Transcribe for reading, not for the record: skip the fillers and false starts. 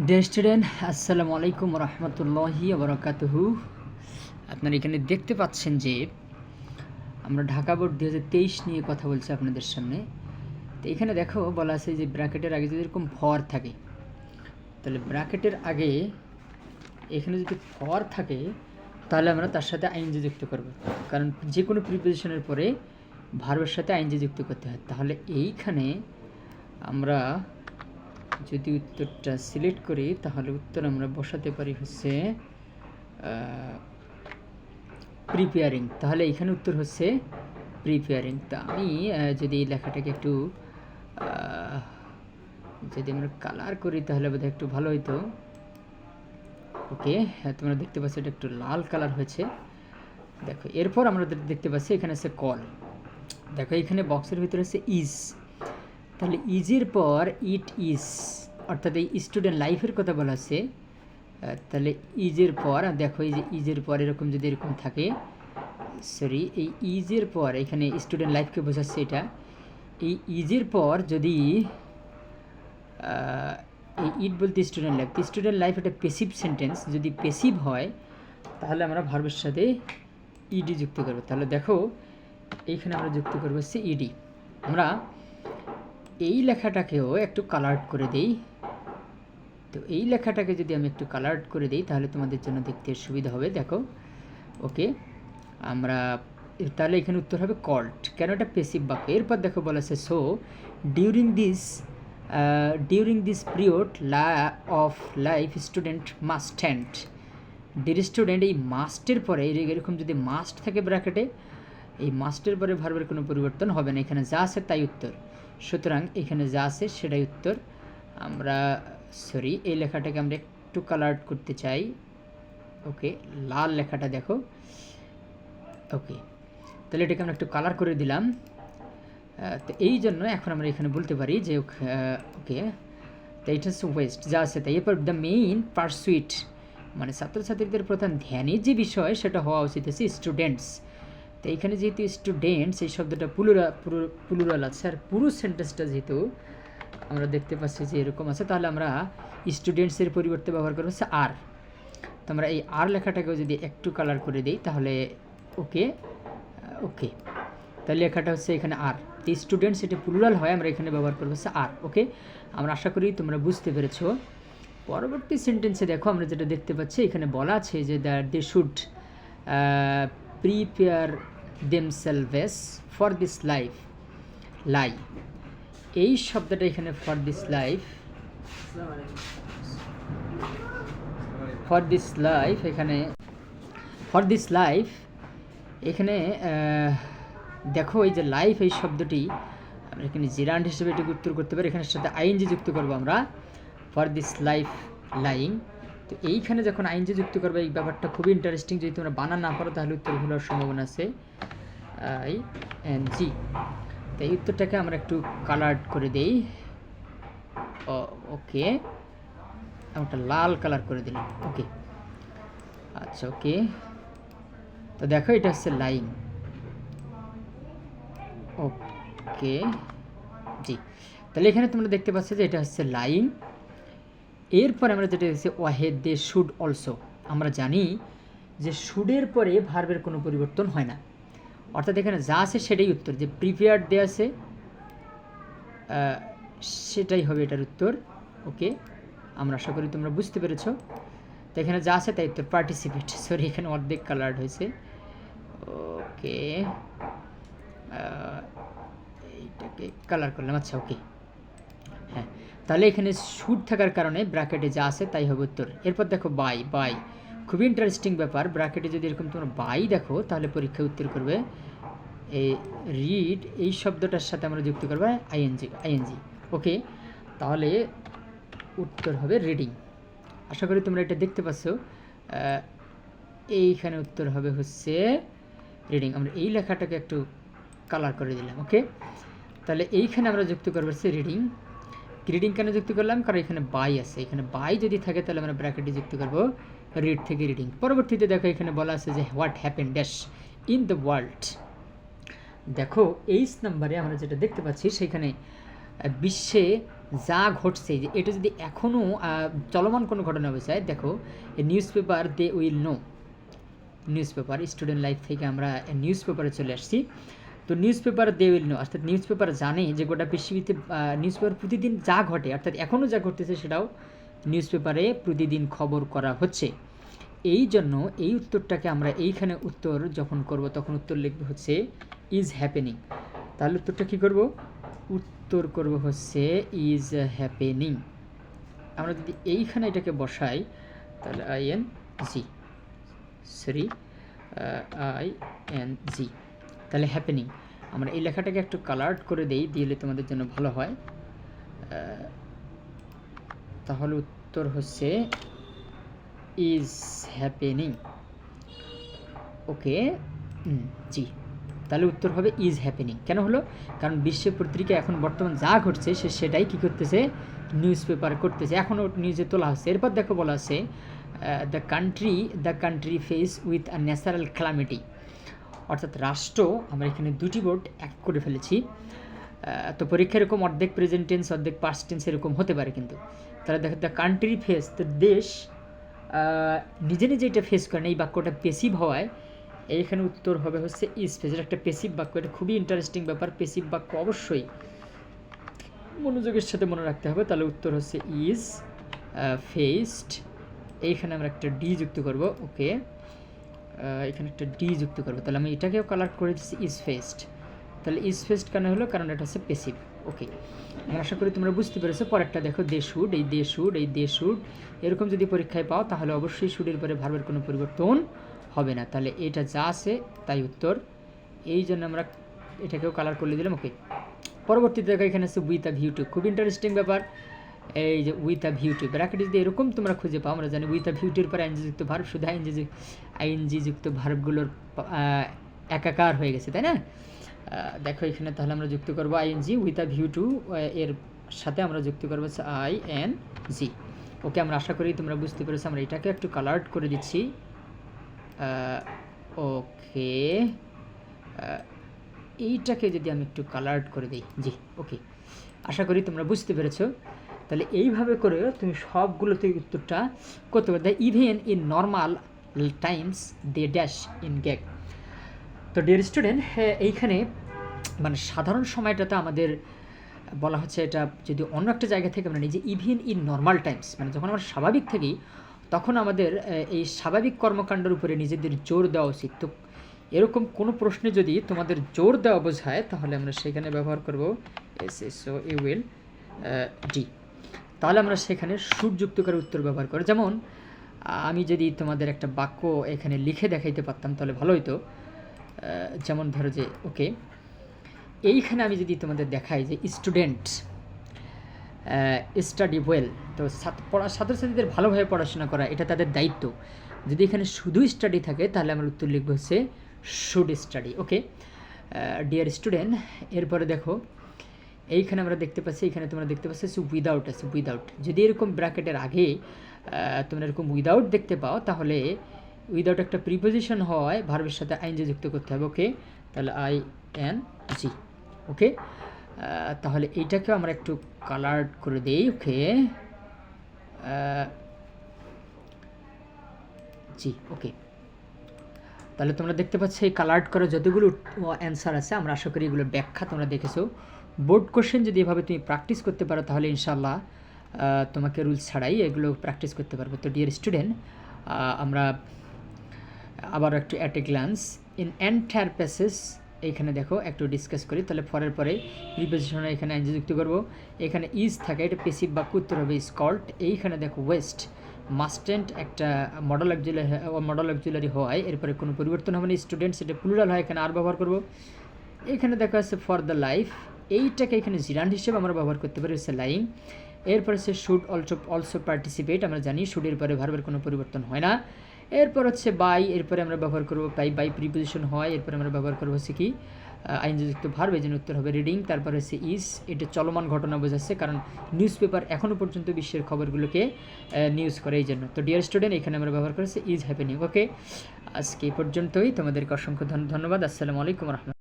Dear student, আসসালামু আলাইকুম রহমতুল্লাহি ওবরাকাতুহু। আপনারা এখানে দেখতে পাচ্ছেন যে আমরা ঢাকা বোর্ড 2023 নিয়ে কথা বলছি আপনাদের সামনে। তো এখানে দেখো বলা আছে যে ব্র্যাকেটের আগে যদি এরকম ফর থাকে, তাহলে ব্র্যাকেটের আগে এখানে যদি ফর থাকে তাহলে আমরা তার সাথে আইএনজি যুক্ত করব, কারণ যে কোনো প্রিপোজিশনের পরে ভার্বের সাথে আইএনজি যুক্ত করতে হয়। তাহলে এইখানে আমরা যদি উত্তরটা সিলেক্ট করি তাহলে উত্তর আমরা বসাতে পারি হচ্ছে প্রিপেয়ারিং। তাহলে এখানে উত্তর হচ্ছে প্রিপেয়ারিং। তা আমি যদি এই লেখাটাকে একটু যদি আমরা কালার করি তাহলে বোধহয় একটু ভালো হইতো। ওকে, হ্যাঁ, তোমরা দেখতে পাচ্ছ এটা একটু লাল কালার হয়েছে। দেখো এরপর আমরা দেখতে পাচ্ছি এখানে আছে কল। দেখো এখানে বক্সের ভিতরে আছে ইজ, তাহলে ইজের পর ইট ইজ, অর্থাৎ এই স্টুডেন্ট লাইফের কথা বলা আছে। তাহলে ইজের পর দেখো এই যে ইজের পর এরকম যদি এরকম থাকে, সরি এই ইজের পর এখানে স্টুডেন্ট লাইফকে বোঝাচ্ছে এটা। এই ইজের পর যদি এই ইট বলতে স্টুডেন্ট লাইফ এটা পেসিভ সেন্টেন্স, যদি পেসিভ হয় তাহলে আমরা ভার্বের সাথে ইডি যুক্ত করব। তাহলে দেখো এইখানে আমরা যুক্ত করবো হচ্ছে ইডি। আমরা এই লেখাটাকেও একটু কালার্ড করে দেই। তো এই লেখাটাকে যদি আমি একটু কালার্ড করে দিই তাহলে তোমাদের জন্য দেখতে সুবিধা হবে। দেখো ওকে, আমরা তাহলে এখানে উত্তর হবে কল্ড, কেন এটা পেসিভ বাক্য। এরপর দেখো বলা আছে so during this period of life student must stand. Dear student, এই মাস্টের পরে এরকম যদি মাস্ট থাকে ব্র্যাকেটে, এই মাস্টের পরে ভার্বের কোনো পরিবর্তন হবে না, এখানে যা আছে তাই উত্তর। সুতরাং এখানে যা আছে সেটাই উত্তর। আমরা সরি এই লেখাটাকে আমরা একটু কালার করতে চাই। ওকে, লাল লেখাটা দেখো। ওকে, তাহলে এটাকে আমরা একটু কালার করে দিলাম। তো এই জন্য এখন আমরা এখানে বলতে পারি যে ওকে, তো এটা হচ্ছে ওয়েস্ট, যা আছে তাই। এরপর দ্য মেইন পারসুইট, মানে ছাত্রছাত্রীদের প্রধান ধ্যানের যে বিষয় সেটা হওয়া উচিত হচ্ছে স্টুডেন্টস। তো এইখানে যেহেতু স্টুডেন্টস এই শব্দটা প্লুরাল আছে, আর পুরো সেন্টেন্সটা যেহেতু আমরা দেখতে পাচ্ছি যে এরকম আছে, তাহলে আমরা স্টুডেন্টসের পরিবর্তে ব্যবহার করবো হচ্ছে আর। তো আমরা এই আর লেখাটাকেও যদি একটু কালার করে দিই তাহলে ওকে ওকে, তাহলে লেখাটা হচ্ছে এখানে আর। তো স্টুডেন্টস এটা প্লুরাল হয়, আমরা এখানে ব্যবহার করবো হচ্ছে আর। ওকে, আমরা আশা করি তোমরা বুঝতে পেরেছো। পরবর্তী সেন্টেন্সে দেখো আমরা যেটা দেখতে পাচ্ছি এখানে বলা আছে যে they should prepare themselves for this life lie. এই শব্দটা এখানে ফর দিস লাইফ এখানে ফর দিস লাইফ এখানে দেখো এই যে লাইফ এই শব্দটি আমরা এখানে জিরান্ড হিসেবে এটাকে উত্তর করতে পারি। এখানে সাথে আইএনজি যুক্ত করবো আমরা, ফর দিস লাইফ লাইং। তো এইখানে যখন আইএনজি যুক্ত করবো এই ব্যাপারটা খুবই ইন্টারেস্টিং। যদি তোমরা বানান না পারো তাহলে উত্তর ভুল হওয়ার সম্ভাবনা আছে। আইএনজি, তো এই উত্তরটাকে আমরা একটু কালার করে দেই। ওকে, একটা লাল কালার করে দিলাম। ওকে, আচ্ছা ওকে, তো দেখো এটা হচ্ছে লাইং। ওকে জি, তাহলে এখানে তোমরা দেখতে পাচ্ছ যে এটা হচ্ছে লাইং। এরপর আমরা যেটা দেখছি ওয়াহেদ দে শুড অলসো। আমরা জানি যে শুডের পরে ভার্বের কোনো পরিবর্তন হয় না, অর্থাৎ এখানে যা আছে সেটাই উত্তর। যে প্রিপেয়ার্ড দেওয়া আছে সেটাই হবে এটার উত্তর। ওকে, আমরা আশা করি তোমরা বুঝতে পেরেছ। তো এখানে যা আছে তাই উত্তর। পার্টিসিপেট, সরি এখানে অর্ধেক কালার্ড হয়েছে। ওকে, এইটাকে কালার করলাম। আচ্ছা ওকে, হ্যাঁ, তাহলে এখানে শুড থাকার কারণে ব্র্যাকেটে যা আছে তাই হবে উত্তর। এরপর দেখো বাই, খুবই ইন্টারেস্টিং ব্যাপার। ব্র্যাকেটে যদি এরকম তোমরা বাই দেখো তাহলে পরীক্ষায় উত্তর করবে এই রিড, এই শব্দটার সাথে আমরা যুক্ত করবো আইএনজি। ওকে, তাহলে উত্তর হবে রিডিং। আশা করি তোমরা এটা দেখতে পাচ্ছ। এইখানে উত্তর হবে হচ্ছে রিডিং। আমরা এই লেখাটাকে একটু কালার করে দিলাম। ওকে, তাহলে এইখানে আমরা যুক্ত করবো হচ্ছে রিডিং। কেন যুক্ত করলাম? কারণ এখানে বাই আছে, এখানে বাই যদি থাকে তাহলে আমরা ব্র্যাকেটে যুক্ত করবো রিড থেকে রিডিং। পরবর্তীতে দেখো এখানে বলা আছে যে what happen dash in the world. দেখো 8 নম্বরে আমরা যেটা দেখতে পাচ্ছি সেখানে বিশ্বে যা ঘটছে যে এটা যদি এখনও চলমান কোনো ঘটনা বোঝায়, দেখো news paper they will know, news paper student life থেকে আমরা নিউজ পেপারে চলে আসছি। তো news paper they will know অর্থাৎ নিউজ পেপার জানে যে গোটা পৃথিবীতে নিউজ পেপার প্রতিদিন যা ঘটে অর্থাৎ এখনও যা ঘটতেছে সেটাও নিউজ পেপারে প্রতিদিন খবর করা হচ্ছে। এই জন্য এই উত্তরটাকে আমরা এইখানে উত্তর যখন করব তখন উত্তর লিখব হচ্ছে ইজ হ্যাপেনিং। তাহলে উত্তরটা কী করব? উত্তর করব হচ্ছে ইজ হ্যাপেনিং। আমরা যদি এইখানে এটাকে বসাই তাহলে ING, তাহলে হ্যাপেনিং। আমরা এই লেখাটাকে একটু কালার্ড করে দিলে তোমাদের জন্য ভালো হয়। তাহলে উত্তর হচ্ছে ইজ হ্যাপেনিং। ওকে, জি, তাহলে উত্তর হবে ইজ হ্যাপেনিং। কেন হলো? কারণ বিশ্ব পত্রিকা এখন বর্তমান যা ঘটছে সেটাই কী করতেছে? নিউজ পেপার করতেছে, এখনও নিউজে তোলা হচ্ছে। এরপর দেখো বলা আছে the country face with a natural calamity, অর্থাৎ রাষ্ট্র, আমরা এখানে দুটি বোর্ড এক করে ফেলেছি। তো পরীক্ষা এরকম অর্ধেক প্রেজেন্ট টেন্স অর্ধেক পাস্ট টেন্স এরকম হতে পারে, কিন্তু তাহলে দেখো দ্য কান্ট্রি ফেস, তো দেশ নিজে নিজে এটা ফেস করে না, এই বাক্যটা পেসিভ হওয়ায় এইখানে উত্তর হবে হচ্ছে ইজ ফেস। এটা একটা পেসিভ বাক্য, এটা খুবই ইন্টারেস্টিং ব্যাপার। পেসিভ বাক্য অবশ্যই মনোযোগের সাথে মনে রাখতে হবে। তাহলে উত্তর হচ্ছে ইজ ফেসড। এইখানে আমরা একটা ডি যুক্ত করব। ওকে, এখানে একটা ডি যুক্ত করবো। তাহলে আমি এটাকেও কালার করে দিচ্ছি ইজ ফেসড। তাহলে ইজ ফেসড কেন হলো? কারণ এটা হচ্ছে পেসিভ। ওকে, আমি আশা করি তোমরা বুঝতে পেরেছো। পরেরটা দেখো দে শুড, এই দে শুড এরকম যদি পরীক্ষায় পাও তাহলে অবশ্যই শুডের পরে ভার্বের কোনো পরিবর্তন হবে না। তাহলে এটা যা আছে তাই উত্তর, এই জন্য আমরা এটাকেও কালার করে দিলাম। ওকে, পরবর্তীতে দেখো এখানে আছে উইথ আ ভিউ টু, খুব ইন্টারেস্টিং ব্যাপার। এই যে with a view two bracket যদি এরকম তোমরা খুঁজে পাও, আমরা জানি উইথ আ ভিউ টুর পরে আইএনজি যুক্ত ভার্ব, শুধু আইএনজি যুক্ত ভার্বগুলোর একাকার হয়ে গেছে, তাই না? দেখো এখানে তাহলে আমরা যুক্ত করবো ING with a view to, এর সাথে আমরা যুক্ত করবো ING। ওকে, আমরা আশা করি তোমরা বুঝতে পেরেছো। আমরা এটাকে একটু কালার্ড করে দিচ্ছি। ওকে, এইটাকে যদি আমি একটু কালার্ড করে দিই, জি, ওকে, আশা করি তোমরা বুঝতে পেরেছো। তাহলে এইভাবে করে তুমি সবগুলোতে উত্তরটা করতে পারবে। Even in normal times they dash in gag. তো ডিয়ার স্টুডেন্ট, এইখানে মানে সাধারণ সময়টাতে আমাদের বলা হচ্ছে, এটা যদি অন্য একটা জায়গা থেকে আমরা নিই যে ইভেন ইন নর্মাল টাইমস, মানে যখন আমরা স্বাভাবিক থাকি তখন আমাদের এই স্বাভাবিক কর্মকাণ্ডের উপরে নিজেদের জোর দেওয়া উচিত। তো এরকম কোনো প্রশ্নে যদি তোমাদের জোর দেওয়া বোঝায় তাহলে আমরা সেখানে ব্যবহার করব SHOULD। তাহলে আমরা সেখানে শুড যুক্ত করে উত্তর ব্যবহার করি। যেমন আমি যদি তোমাদের একটা বাক্য এখানে লিখে দেখাইতে পারতাম তাহলে ভালো হতো। যেমন ধরো যে ওকে, এইখানে আমি যদি তোমাদের দেখাই যে স্টুডেন্ট স্টাডি ওয়েল, তো ছাত্রছাত্রীদের ভালোভাবে পড়াশোনা করা এটা তাদের দায়িত্ব। যদি এখানে শুধু স্টাডি থাকে তাহলে আমার উত্তর লিখবো হচ্ছে should study. Okay dear student, এরপরে দেখো এইখানে আমরা দেখতে পাচ্ছি, এখানে তোমরা দেখতে পাচ্ছ উইদাউট আছে। উইদাউট যদি এরকম ব্র্যাকেটের আগে তোমরা এরকম উইদাউট দেখতে পাও তাহলে উইদাউট একটা প্রিপোজিশন হয় ভার্বের সাথে আইএনজি যুক্ত করতে হবে। ওকে, তাহলে ING। ওকে, তাহলে এইটাকেও আমরা একটু কালার্ড করে দিই। ওকে, জি, ওকে, তাহলে তোমরা দেখতে পাচ্ছ এই কালার্ড করা যতগুলো অ্যান্সার আছে আমরা আশা করি এগুলোর ব্যাখ্যা তোমরা দেখেছো। বোর্ড কোশ্চেন যদি এভাবে তুমি প্র্যাকটিস করতে পারো তাহলে ইনশাল্লাহ তোমাকে রুলস ছাড়াই এগুলো প্র্যাকটিস করতে পারবে। তো ডিয়ার স্টুডেন্ট, আমরা আবার একটু at a glance in entire passage এইখানে দেখো একটু ডিসকাস করি। তাহলে ফরের পরে প্রিপোজিশনে এখানে আইএনজি যুক্ত করবো। এখানে ইজ থাকে, এটা পেসিভ বাক্য, উত্তর হবে ইজ কল্ড। এইখানে দেখো ওয়েস্ট মাস্টেন্ট একটা মডেল অক্সিলারি হয়, এরপরে কোনো পরিবর্তন হবে না। স্টুডেন্ট সেটা প্লুরাল হয়, এখানে আর ব্যবহার করবো। এখানে দেখা যাচ্ছে ফর দ্য লাইফ, এইটাকে এখানে জিরান্ড হিসেবে আমরা ব্যবহার করতে পারি, হচ্ছে লাইং। এরপর হচ্ছে শুড অলসো পার্টিসিপেট, আমরা জানি শুডের পরে ভার্বের কোনো পরিবর্তন হয় না। এরপর হচ্ছে বাই, এরপরে আমরা ব্যবহার করবো বাই প্রিপোজিশন হয়, এরপরে আমরা ব্যবহার করবো হচ্ছে কি আইনযুক্ত ভার্ব, এই জন্য উত্তর হবে রিডিং। তারপর হচ্ছে ইজ, এটা চলমান ঘটনা বোঝাচ্ছে কারণ নিউজ পেপার এখনও পর্যন্ত বিশ্বের খবরগুলোকে নিউজ করে, এই জন্য। তো ডিয়ার স্টুডেন্ট, এখানে আমরা ব্যবহার করেছি ইজ হ্যাপেনিং। ওকে, আজকে এই পর্যন্তই, তোমাদেরকে অসংখ্য ধন্যবাদ। আসসালামু আলাইকুম রহমতুল্লাহ।